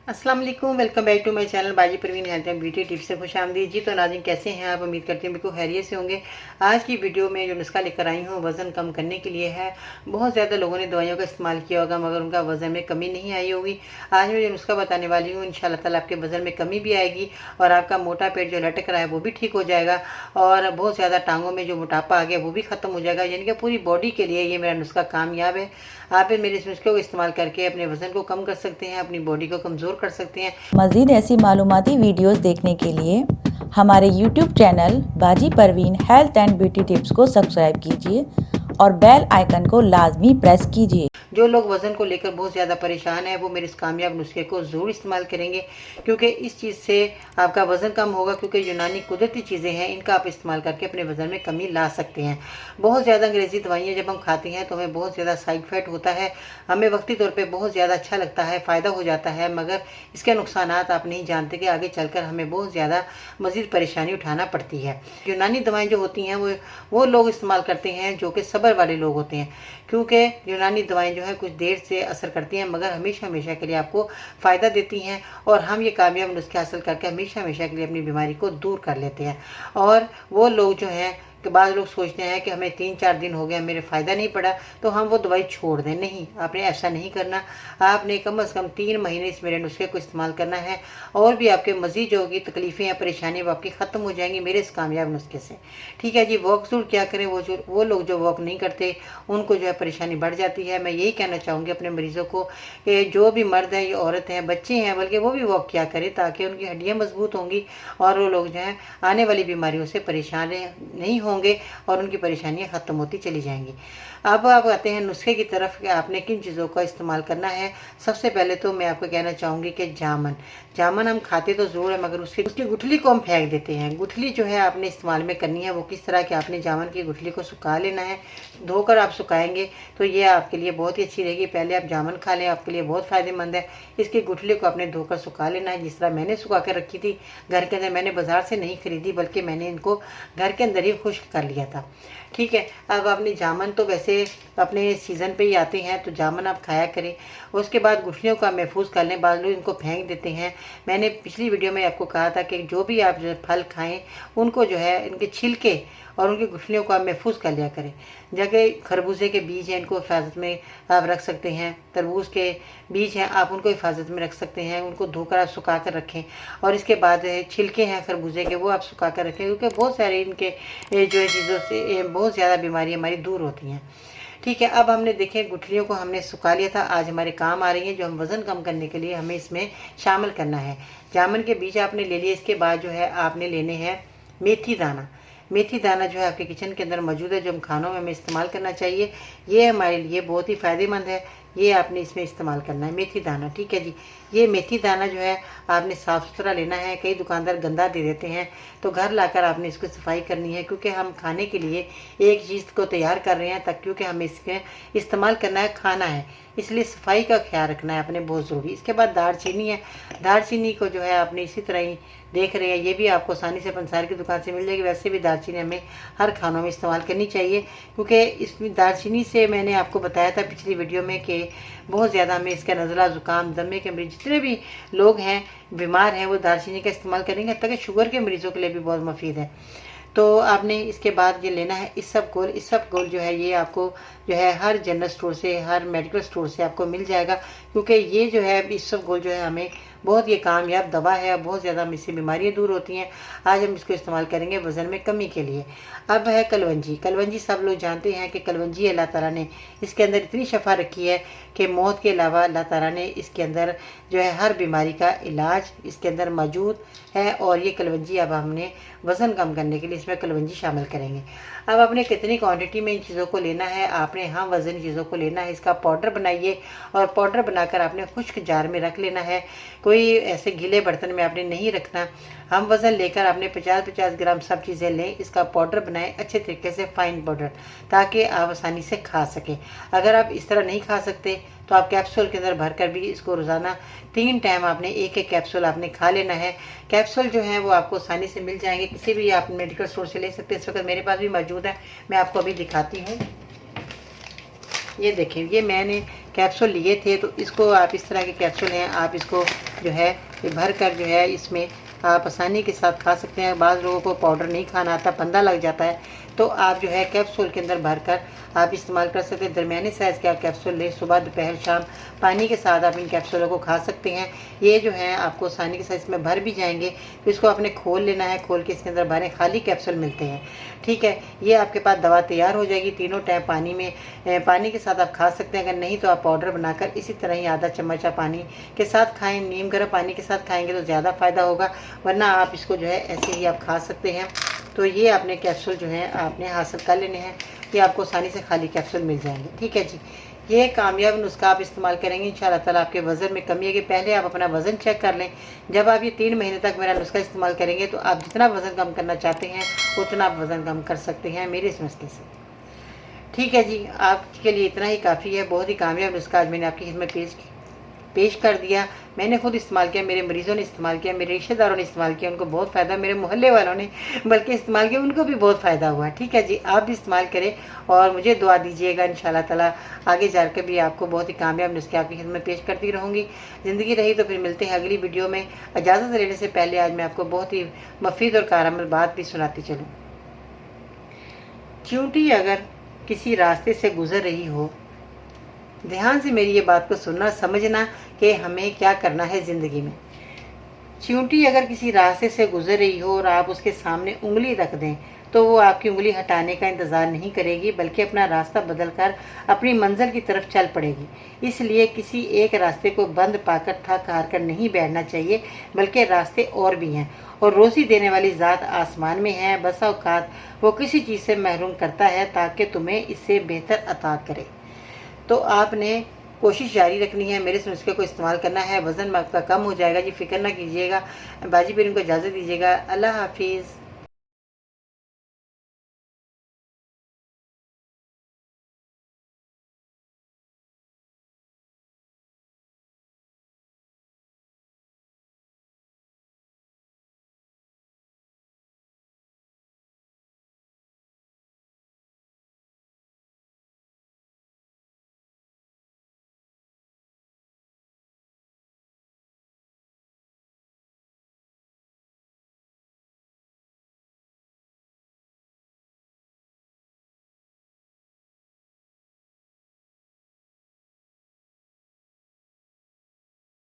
अस्सलाम वालेकुम, welcome back to my channel Baji Parveen health and beauty tips से खुश आमदीद जी। तो नाज़रीन कैसे हैं आप? उम्मीद करती हूँ बिल्कुल खैरियत से होंगे। आज की वीडियो में जो नुस्खा लेकर आई हूँ वज़न कम करने के लिए है। बहुत ज़्यादा लोगों ने दवाइयों का इस्तेमाल किया होगा मगर उनका वज़न में कमी नहीं आई होगी। आज मैं जो नुस्खा बताने वाली हूँ इंशाल्लाह ताला आपके वज़न में कमी भी आएगी और आपका मोटा पेट जो लटक रहा है वो भी ठीक हो जाएगा और बहुत ज़्यादा टांगों में जो मोटापा आ गया वो भी ख़त्म हो जाएगा। यानी कि पूरी बॉडी के लिए ये मेरा नुस्खा कामयाब है। आप मेरे इस नुस्खे को इस्तेमाल करके अपने वज़न को कम कर सकते हैं, अपनी बॉडी को कमज़ोर कर सकते हैं। मज़ीद ऐसी मालूमाती वीडियोस देखने के लिए हमारे YouTube channel Baji Parveen health and beauty tips को सब्सक्राइब कीजिए और बेल आइकन को लाजमी प्रेस कीजिए। जो लोग वज़न को लेकर बहुत ज़्यादा परेशान है वो मेरे इस कामयाब नुस्खे को ज़रूर इस्तेमाल करेंगे क्योंकि इस चीज़ से आपका वज़न कम होगा। क्योंकि यूनानी कुदरती चीज़ें हैं, इनका आप इस्तेमाल करके अपने वज़न में कमी ला सकते हैं। बहुत ज़्यादा अंग्रेज़ी दवाइयाँ जब हम खाते हैं तो हमें बहुत ज़्यादा साइड इफ़ेक्ट होता है, हमें वक्ती तौर पर बहुत ज़्यादा अच्छा लगता है, फ़ायदा हो जाता है, मगर इसके नुकसानात आप नहीं जानते कि आगे चलकर हमें बहुत ज़्यादा मज़ीद परेशानी उठाना पड़ती है। यूनानी दवाएँ जो होती हैं वो लोग इस्तेमाल करते हैं जो कि सब्र वाले लोग होते हैं, क्योंकि यूनानी दवाएं जो है कुछ देर से असर करती हैं मगर हमेशा हमेशा के लिए आपको फ़ायदा देती हैं और हम ये कामयाब नुस्खे हासिल करके हमेशा हमेशा के लिए अपनी बीमारी को दूर कर लेते हैं। और वो लोग जो हैं कि बाद लोग सोचते हैं कि हमें 3-4 दिन हो गया मेरे फ़ायदा नहीं पड़ा तो हम वो दवाई छोड़ दें। नहीं, आपने ऐसा नहीं करना। आपने कम से कम 3 महीने इस मेरे नुस्खे को इस्तेमाल करना है और भी आपके मज़ीद जो होगी तकलीफ़ें या परेशानी वो आपकी ख़त्म हो जाएंगी मेरे इस कामयाब नुस्खे से। ठीक है जी। वॉक ज़रूर क्या करें, वो लोग जो वॉक नहीं करते उनको जो है परेशानी बढ़ जाती है। मैं यही कहना चाहूँगी अपने मरीज़ों को कि जो भी मर्द हैं या औरत हैं, बच्चे हैं, बल्कि वो भी वॉक किया करें ताकि उनकी हड्डियाँ मजबूत होंगी और वो लोग जो हैं आने वाली बीमारियों से परेशान नहीं होंगे और उनकी परेशानियां ख़त्म होती चली जाएंगी। अब आप आते हैं नुस्खे की तरफ कि आपने किन चीज़ों का इस्तेमाल करना है। सबसे पहले तो मैं आपको कहना चाहूँगी कि जामन हम खाते तो ज़रूर है मगर उसकी गुठली को हम फेंक देते हैं। गुठली जो है आपने इस्तेमाल में करनी है। वो किस तरह कि आपने जामन की गुठली को सुखा लेना है। धोकर आप सुखाएंगे तो ये आपके लिए बहुत ही अच्छी रहेगी। पहले आप जामन खा लें, आपके लिए बहुत फ़ायदेमंद है। इसकी गुठली को आपने धोकर सुखा लेना है जिस तरह मैंने सुखा कर रखी थी घर के अंदर। मैंने बाज़ार से नहीं खरीदी बल्कि मैंने इनको घर के अंदर ही खुश्क कर लिया था। ठीक है। अब आपने जामन तो वैसे अपने सीज़न पे ही आते हैं तो जामन आप खाया करें। उसके बाद गुठलियों का महफूज कर लें। बाद लोग इनको फेंक देते हैं। मैंने पिछली वीडियो में आपको कहा था कि जो भी आप जो फल खाएं उनको जो है इनके छिलके और उनकी गुठलियों को आप महफूज कर लिया करें। जैसे खरबूजे के बीज हैं, इनको हिफाजत में आप रख सकते हैं। तरबूज के बीज हैं, आप उनको हिफाजत में रख सकते हैं। उनको धोकर आप सुखा कर रखें और इसके बाद छिलके हैं खरबूजे के वो आप सुखा कर रखें क्योंकि बहुत सारे इनके जो है चीज़ों से बहुत ज़्यादा बीमारियाँ हमारी दूर होती हैं। ठीक है। अब हमने देखें गुठलियों को हमने सुखा लिया था, आज हमारे काम आ रही है जो हम वज़न कम करने के लिए हमें इसमें शामिल करना है। जामुन के बीज आपने ले लिए। इसके बाद जो है आपने लेने हैं मेथी दाना। मेथी दाना जो है आपके किचन के अंदर मौजूद है, जो हम खानों में हमें इस्तेमाल करना चाहिए। ये हमारे लिए बहुत ही फ़ायदेमंद है। ये आपने इसमें इस्तेमाल करना है मेथी दाना। ठीक है जी। ये मेथी दाना जो है आपने साफ़ सुथरा लेना है। कई दुकानदार गंदा दे देते हैं तो घर लाकर आपने इसको सफाई करनी है क्योंकि हम खाने के लिए एक चीज़ को तैयार कर रहे हैं तक क्योंकि हमें इसके इस्तेमाल करना है, खाना है, इसलिए सफाई का ख्याल रखना है अपने बहुत ज़रूरी। इसके बाद दालचीनी है। दालचीनी को जो है आपने इसी तरह ही देख रहे हैं, ये भी आपको आसानी से पंसार की दुकान से मिल जाएगी। वैसे भी दालचीनी हमें हर खानों में इस्तेमाल करनी चाहिए क्योंकि इसमें दालचीनी से मैंने आपको बताया था पिछली वीडियो में कि बहुत ज़्यादा हमें इसका नज़ला, ज़ुकाम, दमे के मरीज जितने भी लोग हैं बीमार हैं वो दालचीनी का इस्तेमाल करेंगे। तक शुगर के मरीज़ों के लिए भी बहुत मुफीद है। तो आपने इसके बाद ये लेना है इसबगोल जो है ये आपको जो है हर जनरल स्टोर से, हर मेडिकल स्टोर से आपको मिल जाएगा क्योंकि ये जो है इसबगोल जो है हमें बहुत ये कामयाब दवा है। बहुत ज़्यादा इससे बीमारियाँ दूर होती हैं। आज हम इसको इस्तेमाल करेंगे वज़न में कमी के लिए। अब है कलवंजी। कलवंजी सब लोग जानते हैं कि कलवंजी अल्लाह ताला ने इसके अंदर इतनी शफा रखी है कि मौत के अलावा अल्लाह ताला ने इसके अंदर जो है हर बीमारी का इलाज इसके अंदर मौजूद है। और ये कलवंजी अब हमने वज़न कम करने के लिए इसमें कलवंजी शामिल करेंगे। अब आपने कितनी क्वांटिटी में इन चीज़ों को लेना है, आपने हम वज़न चीज़ों को लेना है। इसका पाउडर बनाइए और पाउडर बनाकर आपने खुश्क जार में रख लेना है। कोई ऐसे गीले बर्तन में आपने नहीं रखना। हम वज़न लेकर आपने 50-50 ग्राम सब चीज़ें लें, इसका पाउडर बनाएं अच्छे तरीके से, फाइन पाउडर, ताकि आप आसानी से खा सकें। अगर आप इस तरह नहीं खा सकते तो आप कैप्सूल के अंदर भर कर भी इसको रोज़ाना 3 टाइम आपने एक कैप्सूल आपने खा लेना है। कैप्सूल जो है वो आपको आसानी से मिल जाएंगे, किसी भी आप मेडिकल स्टोर से ले सकते हैं। इस वक्त मेरे पास भी मौजूद है, मैं आपको अभी दिखाती हूँ। ये देखें, ये मैंने कैप्सूल लिए थे तो इसको आप इस तरह के कैप्सूल हैं, आप इसको जो है ये भर कर जो है इसमें आप आसानी के साथ खा सकते हैं। बाज़ लोगों को पाउडर नहीं खाना आता, फंदा लग जाता है, तो आप जो है कैप्सूल के अंदर भर कर आप इस्तेमाल कर सकते हैं। दरमियानी साइज़ के आप कैप्सूल लें, सुबह दोपहर शाम पानी के साथ आप इन कैप्सूलों को खा सकते हैं। ये जो है आपको आसानी के साथ इसमें भर भी जाएंगे, तो इसको आपने खोल लेना है, खोल के इसके अंदर भरें, खाली कैप्सूल मिलते हैं, ठीक है। ये आपके पास दवा तैयार हो जाएगी। तीनों टाइम पानी के साथ आप खा सकते हैं। अगर नहीं तो आप पाउडर बनाकर इसी तरह ही आधा चम्मच आप पानी के साथ खाएं। नीम गर्म पानी के साथ खाएंगे तो ज़्यादा फ़ायदा होगा, वरना आप इसको जो है ऐसे ही आप खा सकते हैं। तो ये आपने कैप्सूल जो है आपने हासिल कर लेने हैं, ये आपको आसानी से खाली कैप्सूल मिल जाएंगे, ठीक है जी। ये कामयाब नुस्खा आप इस्तेमाल करेंगे, इंशाल्लाह ताला आपके वज़न में कमी आएगी। पहले आप अपना वज़न चेक कर लें। जब आप ये 3 महीने तक मेरा नुस्खा इस्तेमाल करेंगे तो आप जितना वज़न कम करना चाहते हैं उतना आप वज़न कम कर सकते हैं मेरे इस नुस्खे से, ठीक है जी। आपके लिए इतना ही काफ़ी है। बहुत ही कामयाब नुस्खा आज मैंने आपकी खिदमत पेश कर दिया। मैंने खुद इस्तेमाल किया, मेरे मरीज़ों ने इस्तेमाल किया, मेरे रिश्तेदारों ने इस्तेमाल किया, उनको बहुत फ़ायदा, मेरे मोहल्ले वालों ने बल्कि इस्तेमाल किया, उनको भी बहुत फ़ायदा हुआ, ठीक है जी। आप भी इस्तेमाल करें और मुझे दुआ दीजिएगा। इंशाल्लाह ताला आगे जाकर भी आपको बहुत ही कामयाब नुस्खे आपकी खिदमत पेश करती रहूँगी। ज़िंदगी रही तो फिर मिलते हैं अगली वीडियो में। इजाज़त लेने से पहले आज मैं आपको बहुत ही मुफीद और कारगर बात भी सुनाती चलूँ। चींटी अगर किसी रास्ते से गुज़र रही हो, ध्यान से मेरी ये बात को सुनना, समझना कि हमें क्या करना है ज़िंदगी में। चींटी अगर किसी रास्ते से गुजर रही हो और आप उसके सामने उंगली रख दें तो वो आपकी उंगली हटाने का इंतज़ार नहीं करेगी, बल्कि अपना रास्ता बदलकर अपनी मंजिल की तरफ चल पड़ेगी। इसलिए किसी एक रास्ते को बंद पाकर थक हार कर नहीं बैठना चाहिए, बल्कि रास्ते और भी हैं और रोज़ी देने वाली ज़ात आसमान में है। बसा औकात वो किसी चीज़ से महरूम करता है ताकि तुम्हें इससे बेहतर अता करे। तो आपने कोशिश जारी रखनी है, मेरे इस नुस्खे को इस्तेमाल करना है। वज़न आपका कम हो जाएगा जी, फिक्र ना कीजिएगा। बाजी पीर को इजाज़त दीजिएगा। अल्लाह हाफिज़।